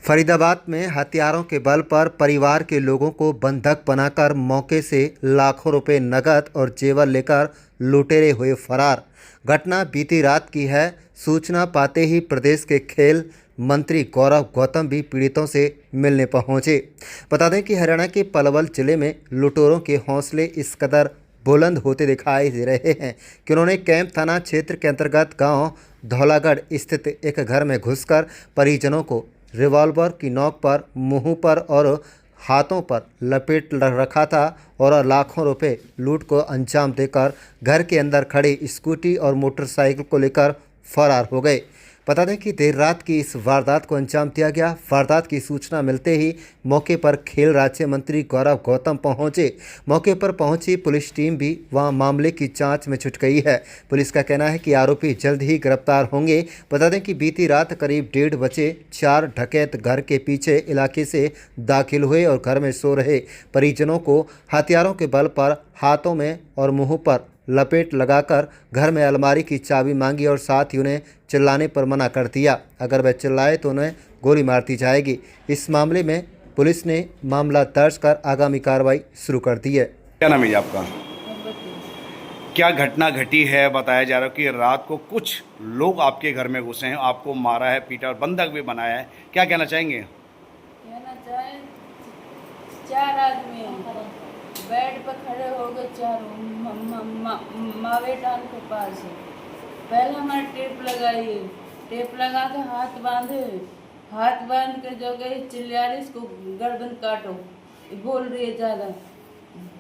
फरीदाबाद में हथियारों के बल पर परिवार के लोगों को बंधक बनाकर मौके से लाखों रुपए नकद और जेवर लेकर लुटेरे हुए फरार। घटना बीती रात की है। सूचना पाते ही प्रदेश के खेल मंत्री गौरव गौतम भी पीड़ितों से मिलने पहुंचे। बता दें कि हरियाणा के पलवल जिले में लुटेरों के हौसले इस कदर बुलंद होते दिखाई दे रहे हैं कि उन्होंने कैंप थाना क्षेत्र के अंतर्गत गांव धौलागढ़ स्थित एक घर में घुसकर परिजनों को रिवॉल्वर की नोक पर मुंह पर और हाथों पर लपेट रखा था और लाखों रुपए लूट को अंजाम देकर घर के अंदर खड़ी स्कूटी और मोटरसाइकिल को लेकर फरार हो गए। बता दें कि देर रात की इस वारदात को अंजाम दिया गया। वारदात की सूचना मिलते ही मौके पर खेल राज्य मंत्री गौरव गौतम पहुंचे। मौके पर पहुंची पुलिस टीम भी वहां मामले की जांच में जुट गई है। पुलिस का कहना है कि आरोपी जल्द ही गिरफ्तार होंगे। बता दें कि बीती रात करीब 1:30 बजे 4 डकैत घर के पीछे इलाके से दाखिल हुए और घर में सो रहे परिजनों को हथियारों के बल पर हाथों में और मुंह पर लपेट लगाकर घर में अलमारी की चाबी मांगी और साथ ही उन्हें चिल्लाने पर मना कर दिया। अगर वह चिल्लाए तो उन्हें गोली मार दी जाएगी। इस मामले में पुलिस ने मामला दर्ज कर आगामी कार्रवाई शुरू कर दी है। क्या नाम है आपका? क्या घटना घटी है? बताया जा रहा है कि रात को कुछ लोग आपके घर में घुसे हैं, आपको मारा है, पीटा और बंधक भी बनाया है। क्या कहना चाहेंगे? कहना चाहे 4 आदमी बेड पर खड़े हो गए, चारों मावेटान के पास। पहले हमारे टेप लगाई, टेप लगा के हाथ बांध के जो गई चिल्ला रही, इसको गर्दन काटो, बोल रही है ज़्यादा,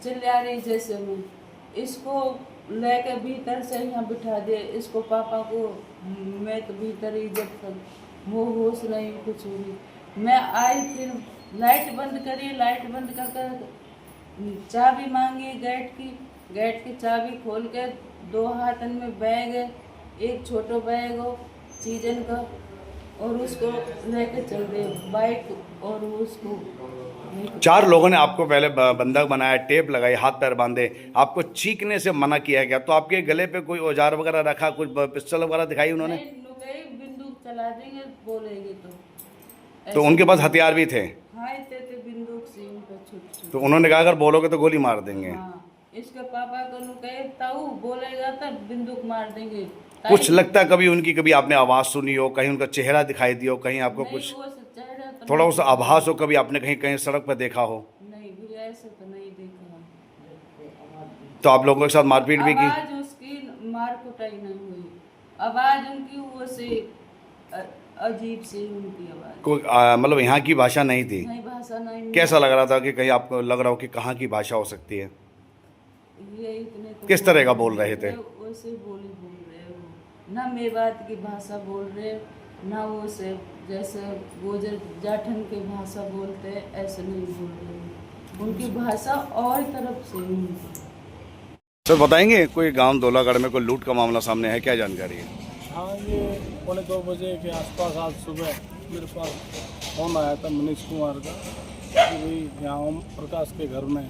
चिल्ला रही जैसे मैं। इसको लेके भीतर से यहाँ बिठा दिया, इसको पापा को। मैं तो भीतर ही जब तक वो होश नहीं कुछ हुई। मैं आई, फिर लाइट बंद करी, लाइट बंद कर चाबी मांगी गेट की चाबी खोल के 2 हाथन में बैग है, एक छोटा बैग हो चीजन का, और उसको लेके चल रहे बाइक। और उसको 4 लोगों ने आपको पहले बंधक बनाया, टेप लगाई, हाथ पैर बांधे, आपको चीखने से मना किया गया। तो आपके गले पे कोई औजार वगैरह रखा, कुछ पिस्टल वगैरह दिखाई उन्होंने? बंदूक चला देंगे बोलेंगे तो उनके पास हथियार भी थे? हाँ, बंदूक से उनका छोटे। तो उन्होंने कहा अगर बोलोगे तो गोली मार देंगे। हाँ, इसके पापा को कहे ताऊ बोलेगा तो बंदूक मार देंगे। कुछ लगता कभी उनकी, कभी आपने आवाज़ सुनी हो, कहीं उनका चेहरा दिखाई दिया हो, कहीं आपको कुछ थोड़ा उस आभास हो, कभी आपने कहीं कहीं सड़क पर देखा हो? नहीं भी, ऐसे तो नहीं देखा। तो आप लोगों के साथ मारपीट भी की? आवाज उसकी मार कुटाई नहीं हुई, आवाज उनकी वो से अजीब सी उनकी आवाज। कोई मतलब यहाँ की भाषा नहीं थी? नहीं, भाषा नहीं। कैसा लग रहा था कि कहीं आपको लग रहा हो कि कहाँ की भाषा हो सकती है? ये इतने तो किस तरह का बोल रहे थे? वैसे बोल रहे हो ना, मेवात की भाषा बोल रहे ना, वो से जैसे गोजर जाठन की भाषा बोलते हैं ऐसे नहीं बोल रहे। उनकी भाषा और तरफ से नहीं। सर बताएंगे, कोई गांव धौलागढ़ में कोई लूट का मामला सामने है, क्या जानकारी है? हाँ, ये 2:15 बजे के आसपास आज सुबह मेरे पास फ़ोन आया था मनीष कुमार का कि भाई यहाँ ओम प्रकाश के घर में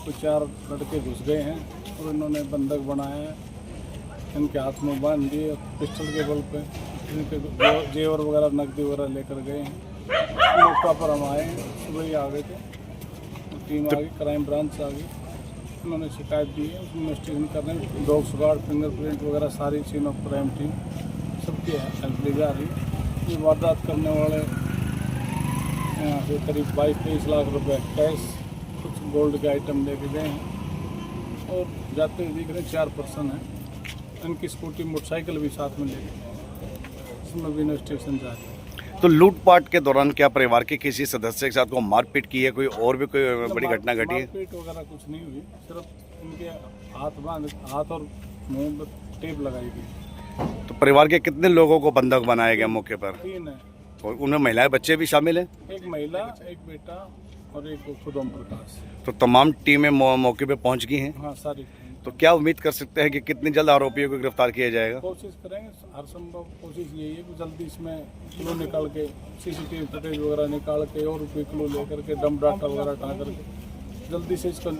कुछ 4 लड़के घुस गए हैं और इन्होंने बंधक बनाया है, इनके हाथ में बांध दिए, पिस्टल के बल पे इनके जेवर वगैरह नकदी वगैरह लेकर गए हैं। मौका पर हम आए हैं, सुबह ही आ गए थे, टीम आ गई, क्राइम ब्रांच आ गई, उन्होंने शिकायत दी है, उसमें इन्वेस्टिगेशन कर रहे हैं। डॉग स्क्वाड, फिंगरप्रिंट वगैरह सारी सीन ऑफ क्राइम टीम सबकी हेल्प ली जा रही है। ये वारदात करने वाले यहाँ से करीब 22-23 लाख रुपए कैश, कुछ गोल्ड के आइटम लेके गए हैं और जाते हुए दिख रहे 4 पर्सन हैं। इनकी स्कूटी मोटरसाइकिल भी साथ में लेके गए, इसमें भी इन्वेस्टिगेशन जारी है। तो लूटपाट के दौरान क्या परिवार के किसी सदस्य के साथ को मारपीट की है, कोई और भी कोई बड़ी घटना घटी है? मारपीट वगैरह कुछ नहीं हुई, सिर्फ उनके हाथ और मुंह पर टेप लगाई गई। तो परिवार के कितने लोगों को बंधक बनाया गया मौके पर? 3 है। और उनमें महिलाएं बच्चे भी शामिल हैं? एक महिला, एक बेटा और एक खुद ओम प्रकाश। तो तमाम टीमें मौके पे पहुंच गई हैं? हाँ, सारी। तो क्या उम्मीद कर सकते हैं कि कितनी जल्द आरोपियों को गिरफ्तार किया जाएगा? कोशिश करेंगे, हर संभव कोशिश यही है कि जल्दी इसमें क्लू निकाल के, सीसीटीवी फुटेज वगैरह निकाल के और कोई क्लू लेकर के, डम डाटा वगैरह हटा करके जल्दी से इसको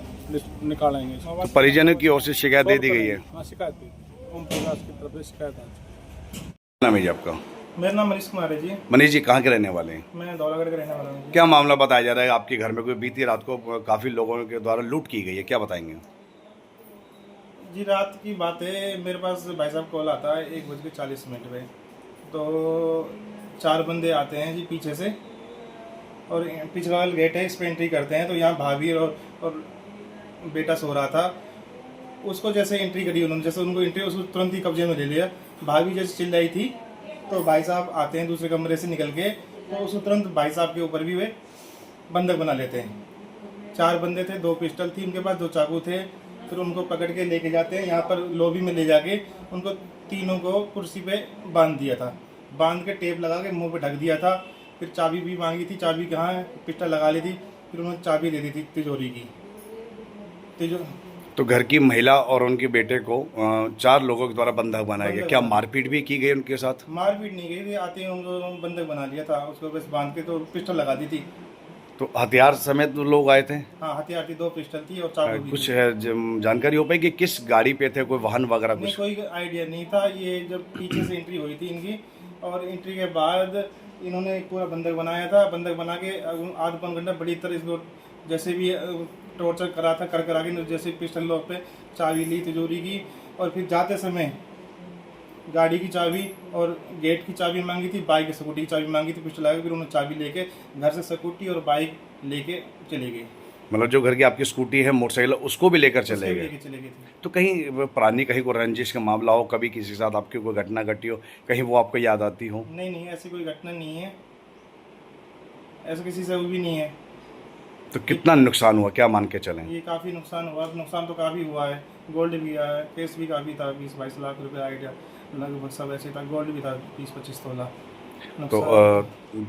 निकालेंगे। तो परिजनों की ओर से शिकायत दे दी गई है? हाँ, शिकायत दी, ओम प्रकाश की तरफ से शिकायत आ चुकी है। नाम है जी आपका? मेरा नाम मनीष कुमार है जी। मनीष जी कहाँ के रहने वाले हैं? मैं धौलागढ़ का रहने वाला हूँ। क्या मामला बताया जा रहा है आपके घर में कोई बीती रात को काफ़ी लोगों के द्वारा लूट की गई है, क्या बताएंगे? जी रात की बात है, मेरे पास भाई साहब कॉल आता है 1:40 पे। तो 4 बंदे आते हैं जी पीछे से, और पिछला वाला गेट है, इस पर एंट्री करते हैं। तो यहाँ भाभी और बेटा सो रहा था, उसको जैसे एंट्री करी उन्होंने, जैसे उनको एंट्री उसको तुरंत ही कब्जे में ले लिया। भाभी जैसे चिल्लाई थी तो भाई साहब आते हैं दूसरे कमरे से निकल के, तो उसको तुरंत भाई साहब के ऊपर भी वे बंधक बना लेते हैं। 4 बंदे थे, 2 पिस्टल थी उनके पास, 2 चाकू थे। फिर उनको पकड़ के लेके जाते हैं यहाँ पर लॉबी में ले जाके उनको तीनों को कुर्सी पे बांध दिया था, बांध के टेप लगा के मुंह पे ढक दिया था। फिर चाबी भी मांगी थी, चाबी कहाँ है, पिस्टल लगा ली थी। फिर उन्होंने चाबी दे दी थी तिजोरी की। तो घर की महिला और उनके बेटे को 4 लोगों के द्वारा बंधक बनाया गया। क्या मारपीट भी की गई उनके साथ? मारपीट नहीं गई थी, आते ही उनको बंधक बना लिया था, उसको बस बांध के तो पिस्टल लगा दी थी। तो हथियार समेत लोग आए थे? हाँ, हथियार थी, 2 पिस्टल थी और चाकू भी कुछ थी। है जानकारी हो पाई कि किस गाड़ी पे थे, कोई वाहन वगैरह नहीं, कुछ? कोई आइडिया नहीं था। ये जब पीछे से एंट्री हुई थी इनकी, और एंट्री के बाद इन्होंने पूरा बंधक बनाया था। बंधक बना के आधा पौन घंटा बड़ी तरह इसको जैसे भी टॉर्चर करा था, कर करा के जैसे पिस्टल लॉक पे चाबी ली तिजोरी की। और फिर जाते समय गाड़ी की चाबी और गेट की चाबी मांगी थी, बाइक स्कूटी की चाबी मांगी थी, पिस्टल लगा के फिर उन्होंने चाबी लेके घर से स्कूटी और बाइक लेके चले गए। मतलब जो घर की आपकी स्कूटी है, मोटरसाइकिल, उसको भी लेकर चले गए? लेके चले गए थे। तो कहीं पुरानी कहीं को रंजिश का मामला हो, कभी किसी के साथ आपकी कोई घटना घटी हो, कहीं वो आपको याद आती हो? नहीं, ऐसी कोई घटना नहीं है, ऐसा किसी से भी नहीं है। तो कितना नुकसान हुआ, क्या मान के चलें? ये काफ़ी नुकसान हुआ, नुकसान तो काफ़ी हुआ है। गोल्ड भी आया है, केस भी काफ़ी था, 20-22 लाख रुपए आइडिया लगभग सब ऐसे था। गोल्ड भी था 20-25 तोला। तो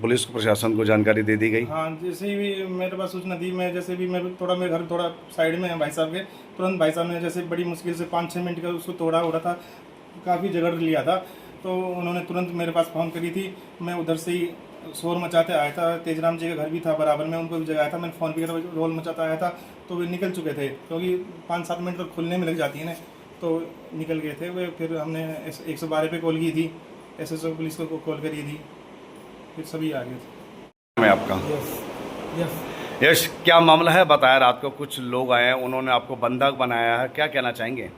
पुलिस को, प्रशासन को जानकारी दे दी गई? हाँ, जैसे भी मेरे पास सूचना दी, मैं जैसे भी मेरे घर थोड़ा साइड में है भाई साहब के, तुरंत भाई साहब ने जैसे बड़ी मुश्किल से 5-6 मिनट का उसको तोड़ा हो रहा था, काफ़ी जगह लिया था। तो उन्होंने तुरंत मेरे पास फ़ोन करी थी। मैं उधर से ही शोर मचाते आया था, तेजराम जी का घर भी था बराबर में, उनको भी जगाया था। मैंने फ़ोन किया था, रोल मचाता आया था। तो वे निकल चुके थे, क्योंकि 5-7 मिनट तक खुलने में लग जाती है ना, तो निकल गए थे वे। फिर हमने 112 पे कॉल की थी, SSO पुलिस को कॉल करी थी, फिर सभी आ गए थे। मैं आपका यश, क्या मामला है? बताया रात को कुछ लोग आए हैं, उन्होंने आपको बंधक बनाया है, क्या कहना चाहेंगे?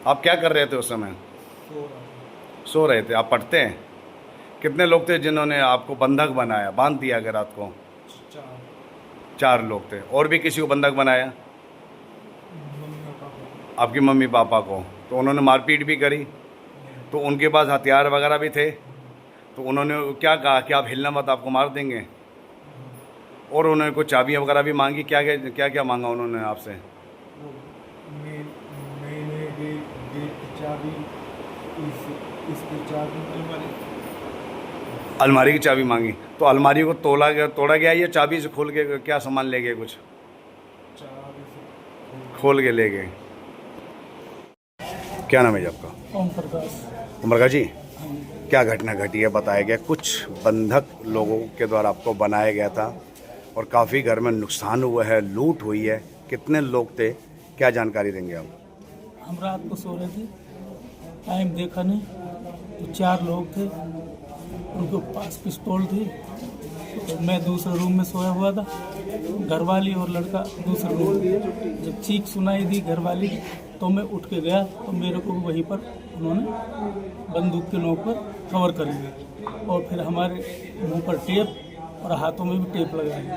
आप क्या कर रहे थे उस समय? सो रहे थे। आप पढ़ते हैं? कितने लोग थे जिन्होंने आपको बंधक बनाया, बांध दिया गया रात को? 4 लोग थे। और भी किसी को बंधक बनाया? आपकी मम्मी पापा को। तो उन्होंने मारपीट भी करी? तो उनके पास हथियार वगैरह भी थे? तो उन्होंने क्या कहा कि आप हिलना मत, आपको मार देंगे? और उन्होंने कुछ चाबियाँ वगैरह भी मांगी? क्या क्या क्या मांगा उन्होंने आपसे? मैंने गेट की चाबी, इसकी चाबी, अलमारी की चाबी मांगी। तो अलमारी को तोड़ा गया या चाबी से खोल के क्या सामान ले गए? कुछ चाबी से खोल के ले गए। क्या नाम है जी आपका? ओम प्रकाश। उमरगा जी, क्या घटना घटी है? बताया गया कुछ बंधक लोगों के द्वारा आपको बनाया गया था और काफ़ी घर में नुकसान हुआ है, लूट हुई है। कितने लोग थे, क्या जानकारी देंगे आप? हम रात को सो रहे थे, टाइम देखा नहीं, तो 4 लोग थे, उनके पास पिस्तौल थी। तो मैं दूसरे रूम में सोया हुआ था, घरवाली और लड़का दूसरे रूम में। जब चीख सुनाई दी घरवाली की, तो मैं उठ के गया, तो मेरे को वहीं पर उन्होंने बंदूक के नोक पर कवर कर लिया, और फिर हमारे मुंह पर टेप और हाथों में भी टेप लगाया,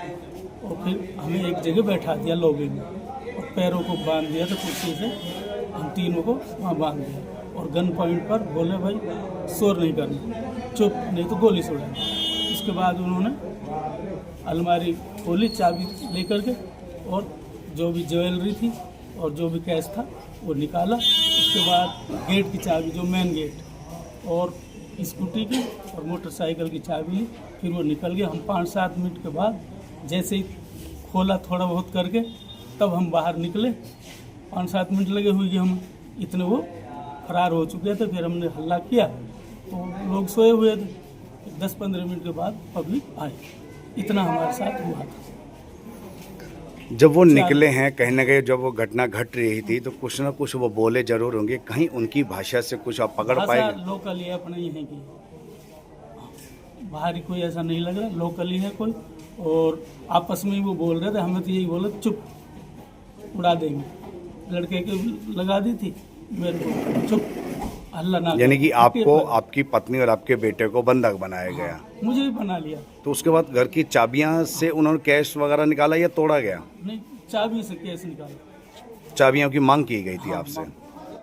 और फिर हमें एक जगह बैठा दिया लॉबी में, और पैरों को बांध दिया था कुर्सी से, हम तीनों को वहाँ बांध दिया। और गन पॉइंट पर बोले, भाई शोर नहीं करना, चुप, नहीं तो गोली छोड़ेंगे। उसके बाद उन्होंने अलमारी खोली चाबी लेकर के, और जो भी ज्वेलरी थी और जो भी कैश था वो निकाला। उसके बाद गेट की चाबी, जो मेन गेट और स्कूटी की और मोटरसाइकिल की चाबी ली, फिर वो निकल गया। हम 5-7 मिनट के बाद जैसे ही खोला थोड़ा बहुत करके, तब हम बाहर निकले। 5-7 मिनट लगे हुए कि हम इतने वो फरार हो चुके थे। फिर हमने हल्ला किया तो लोग सोए हुए थे। 10-15 मिनट के बाद पब्लिक आई। इतना हमारे साथ हुआ था। जब वो निकले हैं कहीं ना कहीं, जब वो घटना घट रही थी तो कुछ ना कुछ वो बोले जरूर होंगे, कहीं उनकी भाषा से कुछ आप पकड़ भाषा पाएंगे? लोकल ही है, अपने ही है की बाहरी कोई ऐसा नहीं लग रहा, लोकल ही है कोई। और आपस में ही वो बोल रहे थे, हमें तो यही बोला चुप उड़ा देंगे, लड़के के लगा दी थी मेरे को चुप हल्ला ना कर। यानी कि आपको, फिर आपकी पत्नी और आपके बेटे को बंधक बनाया गया। मुझे भी बना लिया। तो उसके बाद घर की चाबियां से उन्होंने कैश वगैरह निकाला या तोड़ा गया? नहीं, चाबी से केस निकाला। चाबियों की मांग की गई थी आपसे?